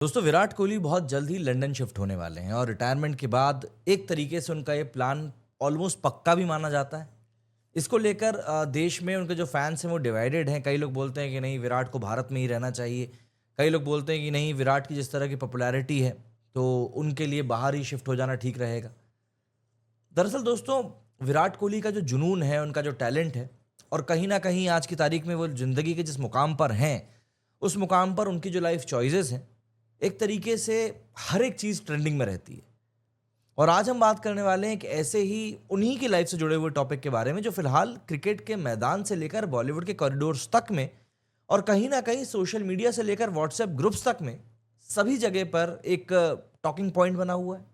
दोस्तों विराट कोहली बहुत जल्द ही लंदन शिफ्ट होने वाले हैं और रिटायरमेंट के बाद एक तरीके से उनका ये प्लान ऑलमोस्ट पक्का भी माना जाता है। इसको लेकर देश में उनके जो फैंस हैं वो डिवाइडेड हैं। कई लोग बोलते हैं कि नहीं, विराट को भारत में ही रहना चाहिए। कई लोग बोलते हैं कि नहीं, विराट की जिस तरह की पॉपुलैरिटी है तो उनके लिए बाहर ही शिफ्ट हो जाना ठीक रहेगा। दरअसल दोस्तों, विराट कोहली का जो जुनून है, उनका जो टैलेंट है, और कहीं ना कहीं आज की तारीख में वो ज़िंदगी के जिस मुकाम पर हैं, उस मुकाम पर उनकी जो लाइफ चॉइसेस हैं, एक तरीके से हर एक चीज़ ट्रेंडिंग में रहती है। और आज हम बात करने वाले हैं एक ऐसे ही उन्हीं की लाइफ से जुड़े हुए टॉपिक के बारे में जो फिलहाल क्रिकेट के मैदान से लेकर बॉलीवुड के कॉरिडोर्स तक में, और कहीं ना कहीं सोशल मीडिया से लेकर व्हाट्सएप ग्रुप्स तक में, सभी जगह पर एक टॉकिंग पॉइंट बना हुआ है।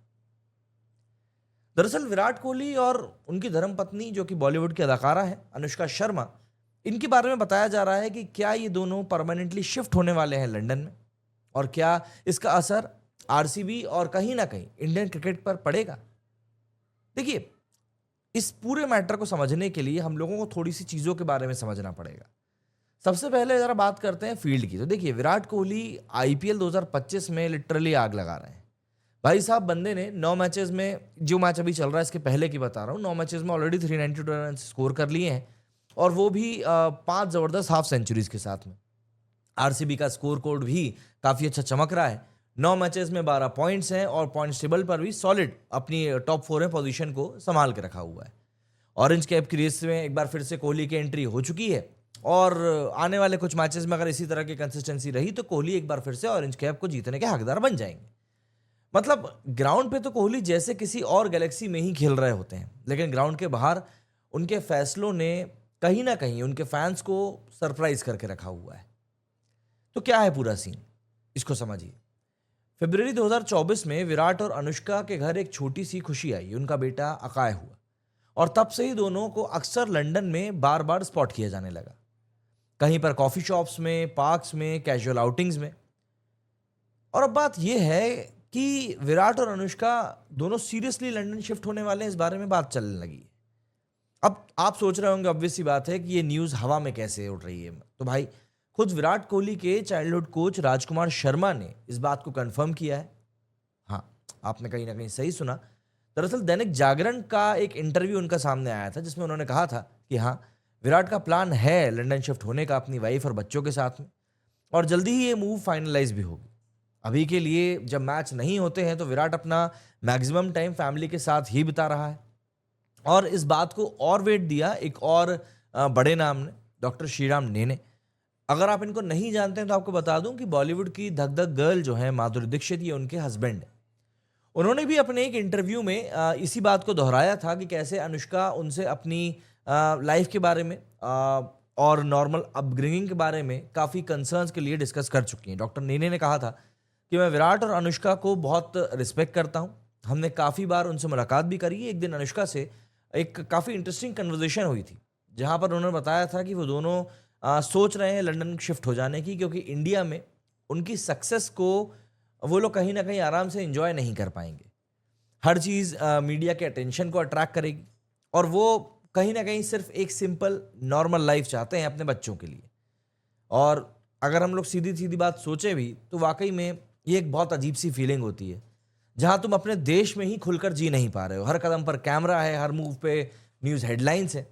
दरअसल विराट कोहली और उनकी धर्मपत्नी जो कि बॉलीवुड की अदाकारा है अनुष्का शर्मा, इनके बारे में बताया जा रहा है कि क्या ये दोनों परमानेंटली शिफ्ट होने वाले हैं लंदन में, और क्या इसका असर आरसीबी और कहीं ना कहीं इंडियन क्रिकेट पर पड़ेगा। देखिए, इस पूरे मैटर को समझने के लिए हम लोगों को थोड़ी सी चीज़ों के बारे में समझना पड़ेगा। सबसे पहले ज़रा बात करते हैं फील्ड की। तो देखिए, विराट कोहली आईपीएल 2025 में लिटरली आग लगा रहे हैं। भाई साहब, बंदे ने 9 मैचेस में, जो मैच अभी चल रहा है इसके पहले की बता रहा हूँ, 9 मैचेस में ऑलरेडी 392 रन स्कोर कर लिए हैं, और वो भी 5 ज़बरदस्त हाफ सेंचुरीज के साथ में। आरसीबी का स्कोर कोड भी काफ़ी अच्छा चमक रहा है। 9 मैचेस में 12 पॉइंट्स हैं और पॉइंट्स टेबल पर भी सॉलिड अपनी टॉप 4 में पोजीशन को संभाल के रखा हुआ है। ऑरेंज कैप की रेस में एक बार फिर से कोहली की एंट्री हो चुकी है, और आने वाले कुछ मैचेस में अगर इसी तरह की कंसिस्टेंसी रही तो कोहली एक बार फिर से ऑरेंज कैप को जीतने के हकदार बन जाएंगे। मतलब ग्राउंड पे तो कोहली जैसे किसी और गैलेक्सी में ही खेल रहे होते हैं, लेकिन ग्राउंड के बाहर उनके फैसलों ने कहीं ना कहीं उनके फैंस को सरप्राइज करके रखा हुआ है। तो क्या है पूरा सीन, इसको समझिए। फरवरी 2024 में विराट और अनुष्का के घर एक छोटी सी खुशी आई, उनका बेटा अकाय हुआ, और तब से ही दोनों को अक्सर लंदन में बार बार स्पॉट किया जाने लगा। कहीं पर कॉफी शॉप्स में, पार्क्स में, कैजुअल आउटिंग्स में। और अब बात यह है कि विराट और अनुष्का दोनों सीरियसली लंदन शिफ्ट होने वाले हैं, इस बारे में बात चलने लगी है। अब आप सोच रहे होंगे, ऑब्वियस सी बात है, कि ये न्यूज़ हवा में कैसे उड़ रही है। तो भाई, खुद विराट कोहली के चाइल्डहुड कोच राजकुमार शर्मा ने इस बात को कंफर्म किया है। हाँ, आपने कहीं ना कहीं सही सुना। दरअसल दैनिक जागरण का एक इंटरव्यू उनका सामने आया था, जिसमें उन्होंने कहा था कि हाँ, विराट का प्लान है लंदन शिफ्ट होने का अपनी वाइफ और बच्चों के साथ में, और जल्दी ही ये मूव फाइनलाइज भी होगी। अभी के लिए जब मैच नहीं होते हैं तो विराट अपना मैक्सिमम टाइम फैमिली के साथ ही बिता रहा है। और इस बात को और वेट दिया एक और बड़े नाम ने, डॉक्टर श्रीराम नेने। अगर आप इनको नहीं जानते हैं तो आपको बता दूं कि बॉलीवुड की धक धक गर्ल जो है माधुरी दीक्षित, ये उनके हस्बैंड है। उन्होंने भी अपने एक इंटरव्यू में इसी बात को दोहराया था कि कैसे अनुष्का उनसे अपनी लाइफ के बारे में और नॉर्मल अपब्रिंगिंग के बारे में काफ़ी कंसर्न्स के लिए डिस्कस कर चुकी हैं। डॉक्टर नेने ने कहा था कि मैं विराट और अनुष्का को बहुत रिस्पेक्ट करता हूँ, हमने काफ़ी बार उनसे मुलाकात भी करी है। एक दिन अनुष्का से एक काफ़ी इंटरेस्टिंग कन्वर्जेशन हुई थी, जहाँ पर उन्होंने बताया था कि वो दोनों सोच रहे हैं लंदन शिफ्ट हो जाने की, क्योंकि इंडिया में उनकी सक्सेस को वो लोग कहीं ना कहीं आराम से एंजॉय नहीं कर पाएंगे। हर चीज़ मीडिया के अटेंशन को अट्रैक्ट करेगी, और वो कहीं ना कहीं सिर्फ एक सिंपल नॉर्मल लाइफ चाहते हैं अपने बच्चों के लिए। और अगर हम लोग सीधी सीधी बात सोचे भी तो वाकई में ये एक बहुत अजीब सी फीलिंग होती है, जहाँ तुम अपने देश में ही खुलकर जी नहीं पा रहे हो। हर कदम पर कैमरा है, हर मूव पे न्यूज़ हेडलाइंस है।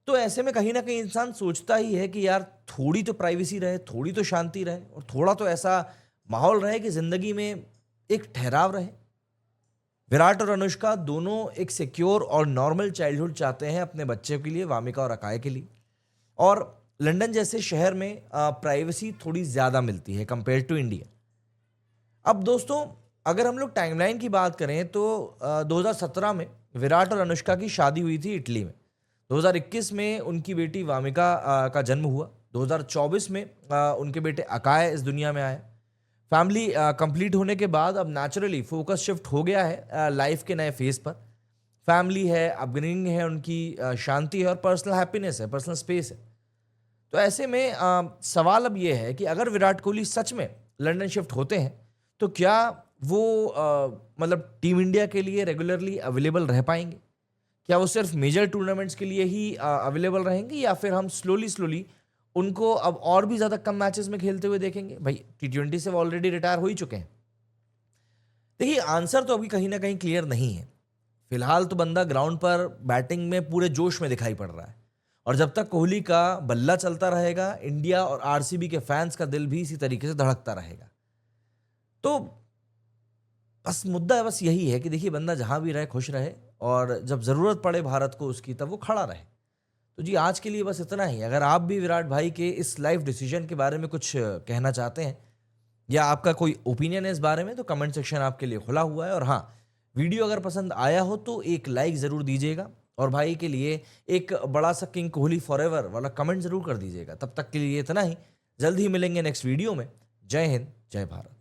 तो ऐसे में कहीं ना कहीं इंसान सोचता ही है कि यार, थोड़ी तो प्राइवेसी रहे, थोड़ी तो शांति रहे, और थोड़ा तो ऐसा माहौल रहे कि जिंदगी में एक ठहराव रहे। विराट और अनुष्का दोनों एक सिक्योर और नॉर्मल चाइल्डहुड चाहते हैं अपने बच्चे के लिए, वामिका और अकाय के लिए। और लंदन जैसे शहर में प्राइवेसी थोड़ी ज़्यादा मिलती है कंपेयर टू इंडिया। अब दोस्तों, अगर हम लोग टाइमलाइन की बात करें तो 2017 में विराट और अनुष्का की शादी हुई थी इटली में। 2021 में उनकी बेटी वामिका का जन्म हुआ। 2024 में उनके बेटे अकाय इस दुनिया में आए। फैमिली कंप्लीट होने के बाद अब नेचुरली फोकस शिफ्ट हो गया है लाइफ के नए फेज पर। फैमिली है, अपब्रिंगिंग है उनकी, शांति है, और पर्सनल हैप्पीनेस है, पर्सनल स्पेस है। तो ऐसे में सवाल अब ये है कि अगर विराट कोहली सच में लंदन शिफ्ट होते हैं तो क्या वो मतलब टीम इंडिया के लिए रेगुलरली अवेलेबल रह पाएंगे? क्या वो सिर्फ मेजर टूर्नामेंट्स के लिए ही अवेलेबल रहेंगे, या फिर हम स्लोली स्लोली उनको अब और भी ज़्यादा कम मैचेस में खेलते हुए देखेंगे? भाई T20 से वो ऑलरेडी रिटायर हो ही चुके हैं। देखिए आंसर तो अभी कहीं ना कहीं क्लियर नहीं है। फिलहाल तो बंदा ग्राउंड पर बैटिंग में पूरे जोश में दिखाई पड़ रहा है, और जब तक कोहली का बल्ला चलता रहेगा, इंडिया और आरसीबी के फैंस का दिल भी इसी तरीके से धड़कता रहेगा। तो बस मुद्दा बस यही है कि देखिए बंदा जहां भी रहे खुश रहे, और जब जरूरत पड़े भारत को उसकी तब वो खड़ा रहे। तो जी आज के लिए बस इतना ही। अगर आप भी विराट भाई के इस लाइफ डिसीजन के बारे में कुछ कहना चाहते हैं, या आपका कोई ओपिनियन है इस बारे में, तो कमेंट सेक्शन आपके लिए खुला हुआ है। और हाँ, वीडियो अगर पसंद आया हो तो एक लाइक ज़रूर दीजिएगा, और भाई के लिए एक बड़ा सा किंग कोहली फॉरएवर वाला कमेंट ज़रूर कर दीजिएगा। तब तक के लिए इतना ही। जल्द ही मिलेंगे नेक्स्ट वीडियो में। जय हिंद, जय भारत।